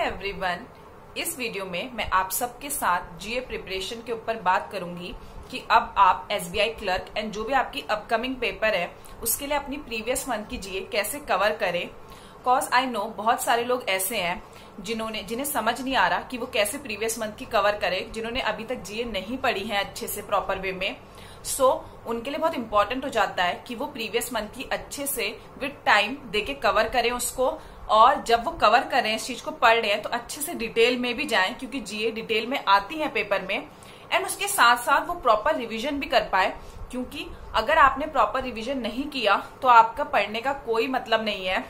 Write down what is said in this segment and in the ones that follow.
Everyone, इस video में मैं आप सबके साथ जीए प्रिपरेशन के ऊपर बात करूंगी कि अब आप एसबीआई क्लर्क एंड जो भी आपकी अपकमिंग पेपर है उसके लिए अपनी प्रीवियस मंथ की जीए कैसे कवर करें। कॉज आई नो बहुत सारे लोग ऐसे हैं जिन्हें समझ नहीं आ रहा कि वो कैसे प्रीवियस मंथ की कवर करें, जिन्होंने अभी तक जीए नहीं पढ़ी है अच्छे से प्रॉपर वे में। सो उनके लिए बहुत इंपॉर्टेंट हो जाता है कि वो प्रीवियस मंथ की अच्छे से विद टाइम देके कवर करें उसको, और जब वो कवर करें इस चीज को पढ़ रहे हैं तो अच्छे से डिटेल में भी जाएं, क्योंकि जीए डिटेल में आती है पेपर में। एंड उसके साथ साथ वो प्रॉपर रिवीजन भी कर पाए, क्योंकि अगर आपने प्रॉपर रिवीजन नहीं किया तो आपका पढ़ने का कोई मतलब नहीं है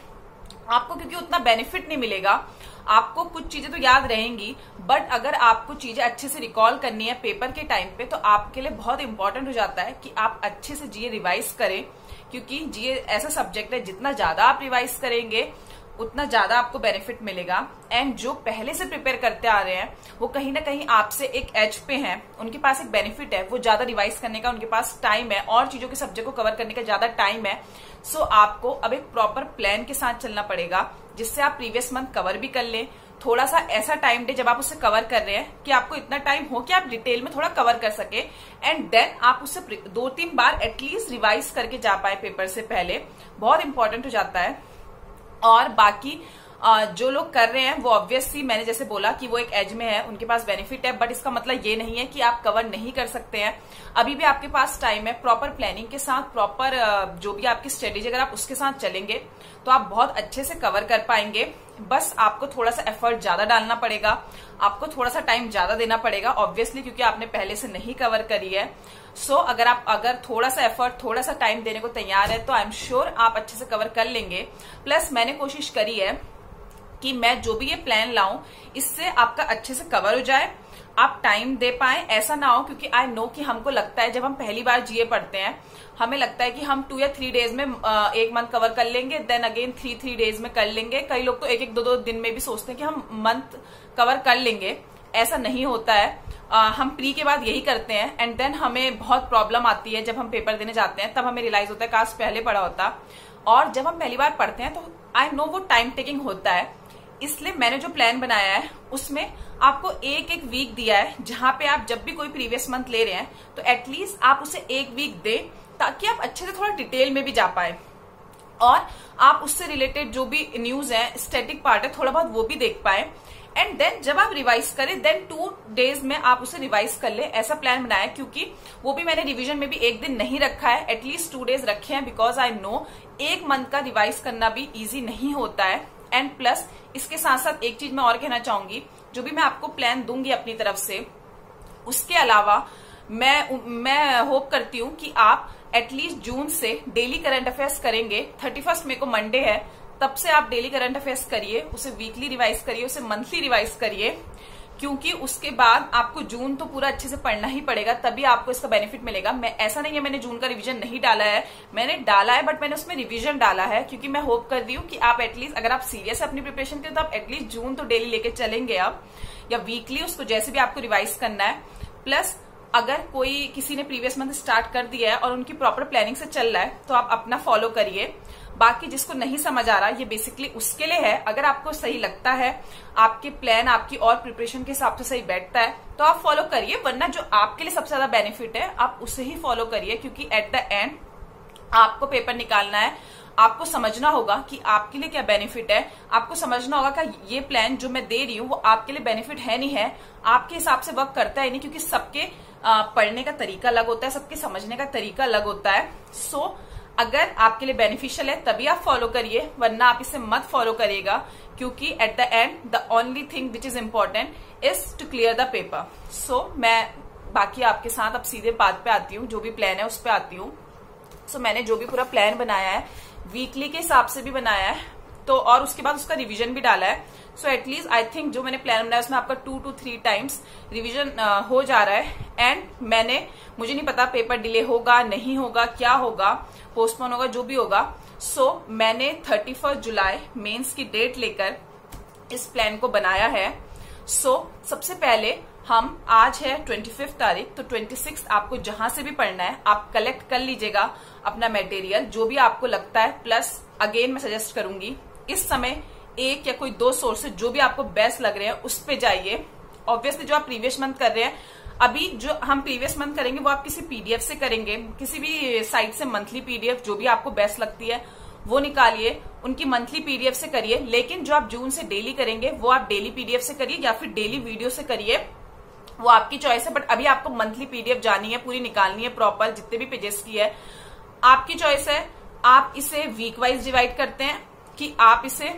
आपको, क्योंकि उतना बेनिफिट नहीं मिलेगा। आपको कुछ चीजें तो याद रहेंगी, बट अगर आपको चीजें अच्छे से रिकॉल करनी है पेपर के टाइम पे तो आपके लिए बहुत इंपॉर्टेंट हो जाता है कि आप अच्छे से जीए रिवाइज करें, क्योंकि जीए ऐसा सब्जेक्ट है जितना ज्यादा आप रिवाइज करेंगे उतना ज्यादा आपको बेनिफिट मिलेगा। एंड जो पहले से प्रिपेयर करते आ रहे हैं वो कहीं ना कहीं आपसे एक एज पे हैं, उनके पास एक बेनिफिट है, वो ज्यादा रिवाइज करने का उनके पास टाइम है और चीजों के सब्जेक्ट को कवर करने का ज्यादा टाइम है। सो आपको अब एक प्रॉपर प्लान के साथ चलना पड़ेगा जिससे आप प्रीवियस मंथ कवर भी कर लें। थोड़ा सा ऐसा टाइम दे जब आप उससे कवर कर रहे हैं कि आपको इतना टाइम हो कि आप डिटेल में थोड़ा कवर कर सके, एंड देन आप उससे 2-3 बार एटलीस्ट रिवाइज करके जा पाए पेपर से पहले। बहुत इंपॉर्टेंट हो जाता है। और बाकी जो लोग कर रहे हैं वो ऑब्वियसली मैंने जैसे बोला कि वो एक एज में है, उनके पास बेनिफिट है, बट इसका मतलब ये नहीं है कि आप कवर नहीं कर सकते हैं। अभी भी आपके पास टाइम है। प्रॉपर प्लानिंग के साथ, प्रॉपर जो भी आपकी स्ट्रेटेजी अगर आप उसके साथ चलेंगे तो आप बहुत अच्छे से कवर कर पाएंगे। बस आपको थोड़ा सा एफर्ट ज्यादा डालना पड़ेगा, आपको थोड़ा सा टाइम ज्यादा देना पड़ेगा ऑब्वियसली, क्योंकि आपने पहले से नहीं कवर करी है। सो अगर थोड़ा सा एफर्ट, थोड़ा सा टाइम देने को तैयार है तो आई एम श्योर आप अच्छे से कवर कर लेंगे। प्लस मैंने कोशिश करी है कि मैं जो भी ये प्लान लाऊं इससे आपका अच्छे से कवर हो जाए, आप टाइम दे पाए। ऐसा ना हो, क्योंकि आई नो कि हमको लगता है जब हम पहली बार जीए पढ़ते हैं हमें लगता है कि हम 2 या 3 डेज में एक मंथ कवर कर लेंगे, देन अगेन 3 डेज में कर लेंगे। कई लोग तो 1-2 दिन में भी सोचते हैं कि हम मंथ कवर कर लेंगे। ऐसा नहीं होता है। हम प्री के बाद यही करते हैं एंड देन हमें बहुत प्रॉब्लम आती है जब हम पेपर देने जाते हैं, तब हमें रियलाइज होता है काश पहले पढ़ा होता। और जब हम पहली बार पढ़ते हैं तो आई नो वो टाइम टेकिंग होता है, इसलिए मैंने जो प्लान बनाया है उसमें आपको एक वीक दिया है, जहां पे आप जब भी कोई प्रीवियस मंथ ले रहे हैं तो एटलीस्ट आप उसे 1 वीक दें, ताकि आप अच्छे से थोड़ा डिटेल में भी जा पाए और आप उससे रिलेटेड जो भी न्यूज है, स्टैटिक पार्ट है, थोड़ा बहुत वो भी देख पाए। एंड देन जब आप रिवाइज करें देन 2 डेज में आप उसे रिवाइज कर ले, ऐसा प्लान बनाया है। क्योंकि वो भी मैंने रिवीजन में भी 1 दिन नहीं रखा है, एटलीस्ट 2 डेज रखे हैं, बिकॉज आई नो 1 मंथ का रिवाइज करना भी इजी नहीं होता है। एंड प्लस इसके साथ साथ एक चीज मैं और कहना चाहूंगी, जो भी मैं आपको प्लान दूंगी अपनी तरफ से, उसके अलावा मैं होप करती हूँ कि आप एटलीस्ट जून से डेली करंट अफेयर्स करेंगे। 31 मई को मंडे है, तब से आप डेली करंट अफेयर्स करिए, उसे वीकली रिवाइज करिए, उसे मंथली रिवाइज करिए, क्योंकि उसके बाद आपको जून तो पूरा अच्छे से पढ़ना ही पड़ेगा, तभी आपको इसका बेनिफिट मिलेगा। मैं ऐसा नहीं है मैंने जून का रिवीजन नहीं डाला है, मैंने डाला है, बट मैंने उसमें रिवीजन डाला है, क्योंकि मैं होप कर रही हूँ कि आप एटलीस्ट अगर आप सीरियस है अपनी प्रिपरेशन के तो आप एटलीस्ट जून तो डेली लेके चलेंगे अब, या वीकली उसको जैसे भी आपको रिवाइज करना है। प्लस अगर किसी ने प्रीवियस मंथ स्टार्ट कर दिया है और उनकी प्रॉपर प्लानिंग से चल रहा है तो आप अपना फॉलो करिए। बाकी जिसको नहीं समझ आ रहा ये बेसिकली उसके लिए है। अगर आपको सही लगता है, आपके प्लान आपकी और प्रिपरेशन के हिसाब से सही बैठता है तो आप फॉलो करिए, वरना जो आपके लिए सबसे ज्यादा बेनिफिट है आप उसे ही फॉलो करिए, क्योंकि एट द एंड आपको पेपर निकालना है। आपको समझना होगा कि आपके लिए क्या बेनिफिट है, आपको समझना होगा कि ये प्लान जो मैं दे रही हूँ वो आपके लिए बेनिफिट है नहीं है, आपके हिसाब से वर्क करता है नहीं, क्योंकि सबके पढ़ने का तरीका अलग होता है, सबके समझने का तरीका अलग होता है। सो अगर आपके लिए बेनिफिशियल है तभी आप फॉलो करिए, वरना आप इसे मत फॉलो करिएगा, क्योंकि at the end the only thing which is important is to clear the paper. So मैं बाकी आपके साथ अब सीधे बात पे आती हूँ, जो भी प्लान है उस पे आती हूँ। सो मैंने जो भी पूरा प्लान बनाया है वीकली के हिसाब से भी बनाया है, तो और उसके बाद उसका रिवीजन भी डाला है। सो एटलीस्ट आई थिंक जो मैंने प्लान बनाया उसमें आपका 2 to 3 टाइम्स रिवीजन हो जा रहा है। एंड मुझे नहीं पता पेपर डिले होगा नहीं होगा, क्या होगा, पोस्टपोन होगा, जो भी होगा। सो मैंने 31 जुलाई मेंस की डेट लेकर इस प्लान को बनाया है। सो सबसे पहले हम आज है 25 तारीख, तो 26 आपको जहां से भी पढ़ना है आप कलेक्ट कर लीजिएगा अपना मटेरियल जो भी आपको लगता है। प्लस अगेन मैं सजेस्ट करूंगी इस समय एक या कोई दो सोर्सेज जो भी आपको बेस्ट लग रहे हैं उस पे जाइए। ऑब्वियसली जो आप प्रीवियस मंथ कर रहे हैं, अभी जो हम प्रीवियस मंथ करेंगे वो आप किसी पीडीएफ से करेंगे, किसी भी साइट से मंथली पीडीएफ जो भी आपको बेस्ट लगती है वो निकालिए, उनकी मंथली पीडीएफ से करिए। लेकिन जो आप जून से डेली करेंगे वो आप डेली पीडीएफ से करिए या फिर डेली वीडियो से करिए, वो आपकी चॉइस है। बट अभी आपको मंथली पीडीएफ जानी है, पूरी निकालनी है प्रॉपर, जितने भी पेजेस की है आपकी चॉइस है। आप इसे वीक वाइज डिवाइड करते हैं कि आप इसे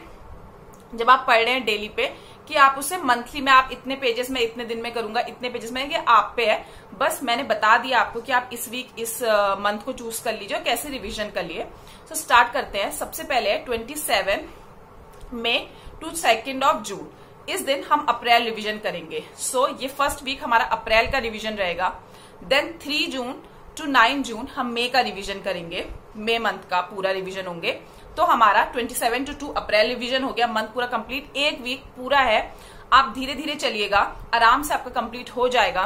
जब आप पढ़ रहे हैं डेली पे कि आप उसे मंथली में आप इतने पेजेस में इतने दिन में करूंगा, इतने पेजेस में, ये आप पे है। बस मैंने बता दिया आपको कि आप इस वीक इस मंथ को चूज कर लीजिए और कैसे रिवीजन कर लिए। तो स्टार्ट करते हैं। सबसे पहले 27 मई टू 2 जून, इस दिन हम अप्रैल रिवीजन करेंगे। सो ये फर्स्ट वीक हमारा अप्रैल का रिवीजन रहेगा। देन 3 जून टू 9 जून हम मई का रिवीजन करेंगे, मई मंथ का पूरा रिवीजन होंगे। तो हमारा 27 टू 2 अप्रैल रिवीजन हो गया, मंथ पूरा कंप्लीट। एक वीक पूरा है, आप धीरे धीरे चलिएगा, आराम से आपका कंप्लीट हो जाएगा।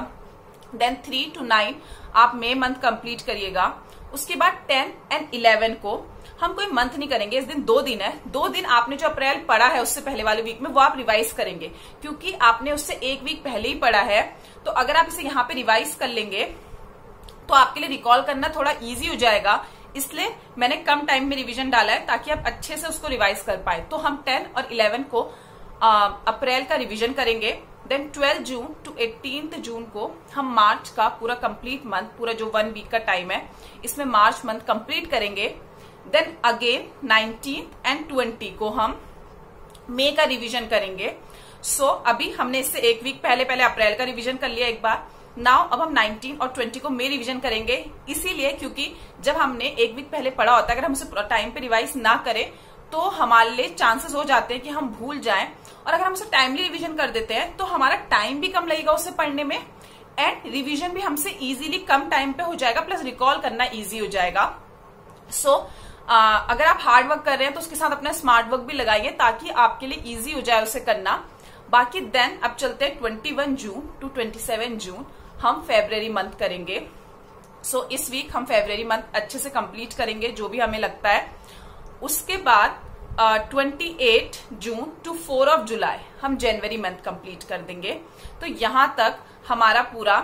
देन 3 टू 9 आप मई मंथ कंप्लीट करिएगा। उसके बाद 10 एंड 11 को हम कोई मंथ नहीं करेंगे, इस दिन 2 दिन है। 2 दिन आपने जो अप्रैल पढ़ा है उससे पहले वाले वीक में वो आप रिवाइज करेंगे, क्योंकि आपने उससे एक वीक पहले ही पढ़ा है। तो अगर आप इसे यहाँ पे रिवाइज कर लेंगे तो आपके लिए रिकॉल करना थोड़ा इजी हो जाएगा। इसलिए मैंने कम टाइम में रिवीजन डाला है ताकि आप अच्छे से उसको रिवाइज कर पाए। तो हम 10 और 11 को अप्रैल का रिवीजन करेंगे। देन 12 जून टू 18 जून को हम मार्च का पूरा कंप्लीट मंथ, पूरा जो 1 वीक का टाइम है इसमें मार्च मंथ कंप्लीट करेंगे। देन अगेन 19 एंड 20 को हम मई का रिवीजन करेंगे। सो अभी हमने इससे एक वीक पहले अप्रैल का रिवीजन कर लिया एक बार। नाउ अब हम 19 और 20 को मई रिवीजन करेंगे, इसीलिए क्योंकि जब हमने एक वीक पहले पढ़ा होता है, अगर हम उसे टाइम पे रिवाइज ना करें तो हमारे लिए चांसेस हो जाते हैं कि हम भूल जाएं। और अगर हम उसे टाइमली रिवीजन कर देते हैं तो हमारा टाइम भी कम लगेगा उसे पढ़ने में, एंड रिवीजन भी हमसे इजीली कम टाइम पे हो जाएगा, प्लस रिकॉल करना इजी हो जाएगा। सो अगर आप हार्ड वर्क कर रहे हैं तो उसके साथ अपना स्मार्ट वर्क भी लगाइए ताकि आपके लिए इजी हो जाए उसे करना। बाकी देन अब चलते हैं 21 जून टू 27 जून हम फेब्रुअरी मंथ करेंगे। सो इस वीक हम फेब्रुअरी मंथ अच्छे से कंप्लीट करेंगे जो भी हमें लगता है। उसके बाद 28 जून टू 4 जुलाई हम जनवरी मंथ कंप्लीट कर देंगे। तो यहां तक हमारा पूरा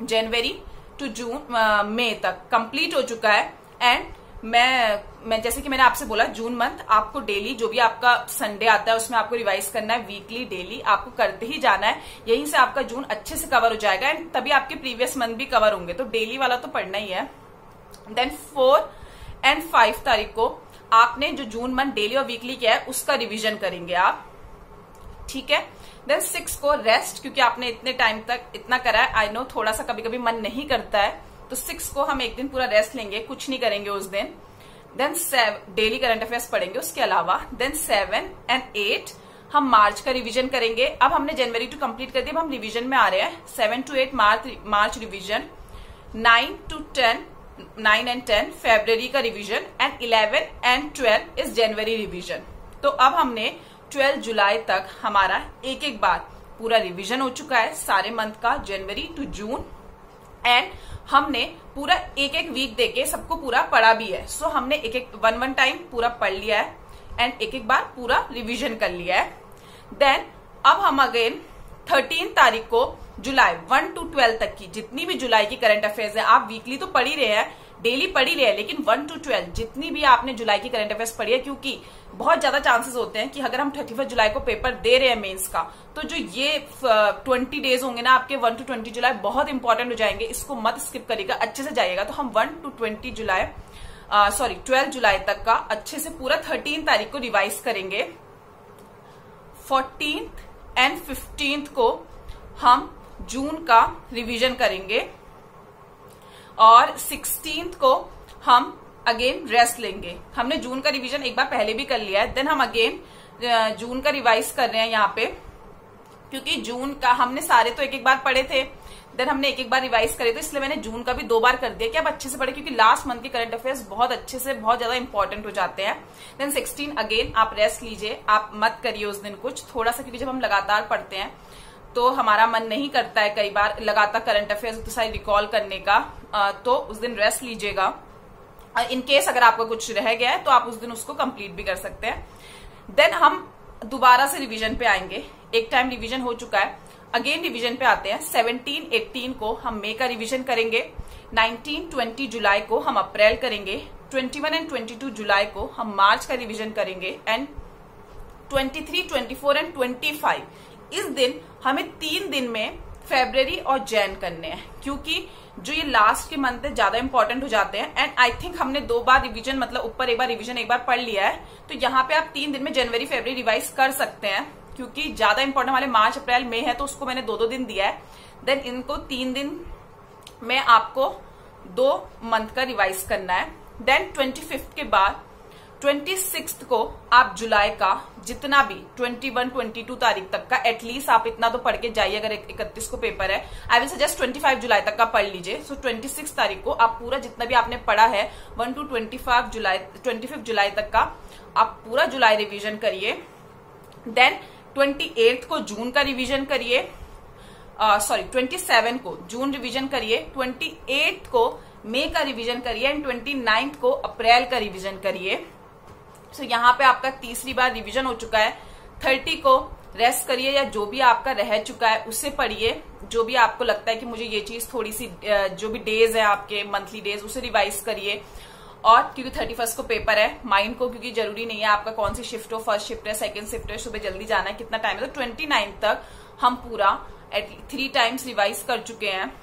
जनवरी टू जून मई तक कंप्लीट हो चुका है। एंड मैं जैसे कि मैंने आपसे बोला, जून मंथ आपको डेली जो भी आपका संडे आता है उसमें आपको रिवाइज करना है, वीकली डेली आपको करते ही जाना है। यहीं से आपका जून अच्छे से कवर हो जाएगा एंड तभी आपके प्रीवियस मंथ भी कवर होंगे। तो डेली वाला तो पढ़ना ही है। देन 4 एंड 5 तारीख को आपने जो जून मंथ डेली और वीकली किया है उसका रिविजन करेंगे आप, ठीक है। देन 6 को रेस्ट, क्योंकि आपने इतने टाइम तक इतना करा है। आई नो थोड़ा सा कभी कभी मन नहीं करता है, तो 6 को हम एक दिन पूरा रेस्ट लेंगे, कुछ नहीं करेंगे उस दिन। देन 7 डेली करंट अफेयर्स पढ़ेंगे उसके अलावा। देन 7 एंड 8 हम मार्च का रिवीजन करेंगे। अब हमने जनवरी टू कंप्लीट कर दिया, अब हम रिवीजन में आ रहे हैं। 7 to 8 March revision, 9 and 10 February का revision, and 11 and 12 is January revision. तो अब हमने 12 जुलाई तक हमारा एक एक बार पूरा रिवीजन हो चुका है सारे मंथ का, जनवरी टू जून। एंड हमने पूरा एक एक वीक देके सबको पूरा पढ़ा भी है। सो हमने एक एक वन टाइम पूरा पढ़ लिया है एंड एक एक बार पूरा रिवीजन कर लिया है। देन अब हम अगेन 13 तारीख को जुलाई 1 to 12 तक की जितनी भी जुलाई की करंट अफेयर्स है, आप वीकली तो पढ़ ही रहे हैं, डेली पढ़ ही रहे हैं, लेकिन 1 to 12 जितनी भी आपने जुलाई की करंट अफेयर्स पढ़ी है, क्योंकि बहुत ज्यादा चांसेस होते हैं कि अगर हम 31 जुलाई को पेपर दे रहे हैं मेंस का, तो जो ये 20 डेज होंगे ना आपके 1 to 20 जुलाई बहुत इंपॉर्टेंट हो जाएंगे। इसको मत स्किप करिएगा, अच्छे से जाइएगा। तो हम 1 to 12 जुलाई तक का अच्छे से पूरा 13 तारीख को रिवाइज करेंगे। 14th एंड 15th को हम जून का रिवीजन करेंगे और 16th को हम अगेन रेस्ट लेंगे। हमने जून का रिवीजन एक बार पहले भी कर लिया है। देन हम अगेन जून का रिवाइज कर रहे हैं यहाँ पे, क्योंकि जून का हमने सारे तो एक एक बार पढ़े थे, देन हमने एक एक बार रिवाइज करे, तो इसलिए मैंने जून का भी 2 बार कर दिया कि आप अच्छे से पढ़े, क्योंकि लास्ट मंथ के करंट अफेयर्स बहुत अच्छे से बहुत ज्यादा इंपॉर्टेंट हो जाते हैं। देन 16 अगेन आप रेस्ट लीजिए, आप मत करिए उस दिन कुछ, थोड़ा सा, क्योंकि जब हम लगातार पढ़ते हैं तो हमारा मन नहीं करता है कई बार लगातार करंट अफेयर्स तो सारी रिकॉल करने का, तो उस दिन रेस्ट लीजिएगा। इन केस अगर आपका कुछ रह गया है तो आप उस दिन उसको कंप्लीट भी कर सकते हैं। देन हम दोबारा से रिवीजन पे आएंगे। एक टाइम रिवीजन हो चुका है, अगेन रिवीजन पे आते हैं। 17, 18 को हम मई का रिवीजन करेंगे, 19, 20 जुलाई को हम अप्रैल करेंगे, 21 एंड 22 जुलाई को हम मार्च का रिवीजन करेंगे, एंड 23, 24 एंड 25 इस दिन हमें 3 दिन में फेब्रुअरी और जैन करने हैं, क्योंकि जो ये लास्ट के मंथ है ज्यादा इंपॉर्टेंट हो जाते हैं। एंड आई थिंक हमने 2 बार रिवीजन, मतलब ऊपर एक बार रिवीजन एक बार पढ़ लिया है, तो यहाँ पे आप 3 दिन में जनवरी फरवरी रिवाइज कर सकते हैं, क्योंकि ज्यादा इंपॉर्टेंट वाले मार्च अप्रैल मई है, तो उसको मैंने 2-2 दिन दिया है। देन इनको 3 दिन में आपको 2 मंथ का रिवाइज करना है। देन 25 के बाद 26 को आप जुलाई का जितना भी 21, 22 तारीख तक का एटलीस्ट आप इतना तो पढ़ के जाइए। अगर 31 को पेपर है, आई विल सजेस्ट 25 जुलाई तक का पढ़ लीजिए। सो 26 तारीख को आप पूरा जितना भी आपने पढ़ा है 1 to 25 जुलाई तक का आप पूरा जुलाई रिवीजन करिए। देन 28 को जून का रिवीजन करिए, 27 को जून रिवीजन करिए, 28 को मई का रिवीजन करिए, एंड 29 को अप्रैल का रिवीजन करिए। सो यहाँ पे आपका तीसरी बार रिवीजन हो चुका है। 30 को रेस्ट करिए, या जो भी आपका रह चुका है उसे पढ़िए। जो भी आपको लगता है कि मुझे ये चीज थोड़ी सी, जो भी डेज है आपके मंथली डेज, उसे रिवाइज करिए। और क्योंकि 31 को पेपर है, माइंड को क्योंकि जरूरी नहीं है आपका कौन सी शिफ्ट हो, फर्स्ट शिफ्ट है, सेकंड शिफ्ट है, सुबह जल्दी जाना है, कितना टाइम है, तो 29 तक हम पूरा 3 टाइम्स रिवाइज कर चुके हैं,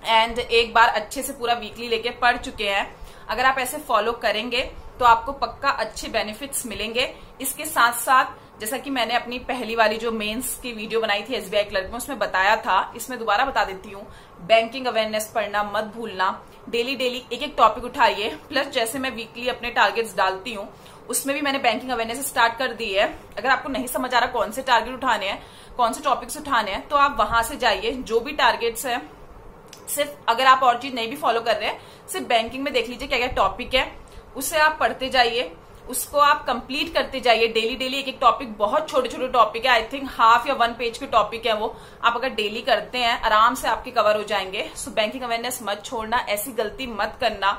एंड एक बार अच्छे से पूरा वीकली लेके पढ़ चुके हैं। अगर आप ऐसे फॉलो करेंगे तो आपको पक्का अच्छे बेनिफिट्स मिलेंगे। इसके साथ साथ जैसा कि मैंने अपनी पहली वाली जो मेंस की वीडियो बनाई थी एसबीआई क्लर्क में, उसमें बताया था, इसमें दोबारा बता देती हूँ, बैंकिंग अवेयरनेस पढ़ना मत भूलना। डेली एक एक टॉपिक उठाइए। प्लस जैसे मैं वीकली अपने टारगेट्स डालती हूँ, उसमें भी मैंने बैंकिंग अवेयरनेस स्टार्ट कर दी है। अगर आपको नहीं समझ आ रहा कौन से टारगेट उठाने हैं, कौन से टॉपिक्स उठाने हैं, तो आप वहां से जाइए। जो भी टारगेट्स है, सिर्फ अगर आप और चीज नहीं भी फॉलो कर रहे हैं, सिर्फ बैंकिंग में देख लीजिए क्या क्या टॉपिक है, उसे आप पढ़ते जाइए, उसको आप कंप्लीट करते जाइए। डेली एक एक टॉपिक, बहुत छोटे छोटे टॉपिक है, आई थिंक हाफ या 1 पेज के टॉपिक है वो। आप अगर डेली करते हैं आराम से आपके कवर हो जाएंगे। सो बैंकिंग अवेयरनेस मत छोड़ना, ऐसी गलती मत करना,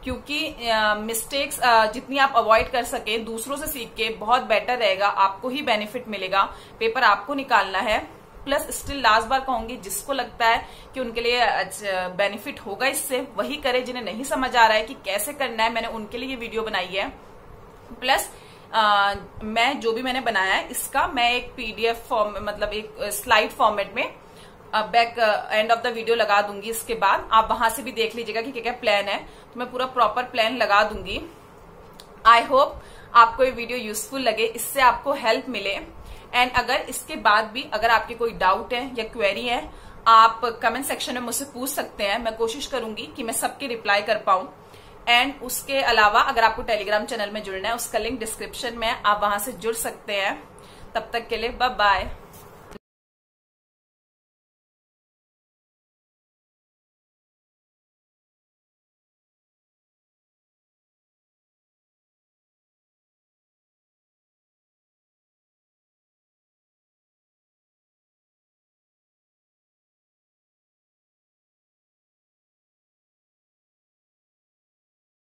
क्योंकि मिस्टेक्स जितनी आप अवॉइड कर सके दूसरों से सीख के बहुत बेटर रहेगा, आपको ही बेनिफिट मिलेगा। पेपर आपको निकालना है। प्लस स्टिल लास्ट बार कहूंगी, जिसको लगता है कि उनके लिए बेनिफिट होगा इससे, वही करे। जिन्हें नहीं समझ आ रहा है कि कैसे करना है, मैंने उनके लिए ये वीडियो बनाई है। प्लस मैं जो भी मैंने बनाया है इसका मैं एक पीडीएफ फॉर्म, मतलब एक स्लाइड फॉर्मेट में back end of the video लगा दूंगी। इसके बाद आप वहां से भी देख लीजिएगा कि क्या क्या प्लान है, तो मैं पूरा प्रॉपर प्लान लगा दूंगी। आई होप आपको ये वीडियो यूजफुल लगे, इससे आपको हेल्प मिले। एंड अगर इसके बाद भी अगर आपके कोई डाउट है या क्वेरी है, आप कमेंट सेक्शन में मुझसे पूछ सकते हैं। मैं कोशिश करूंगी कि मैं सबके रिप्लाई कर पाऊं। एंड उसके अलावा अगर आपको टेलीग्राम चैनल में जुड़ना है, उसका लिंक डिस्क्रिप्शन में, आप वहां से जुड़ सकते हैं। तब तक के लिए बाय बाय।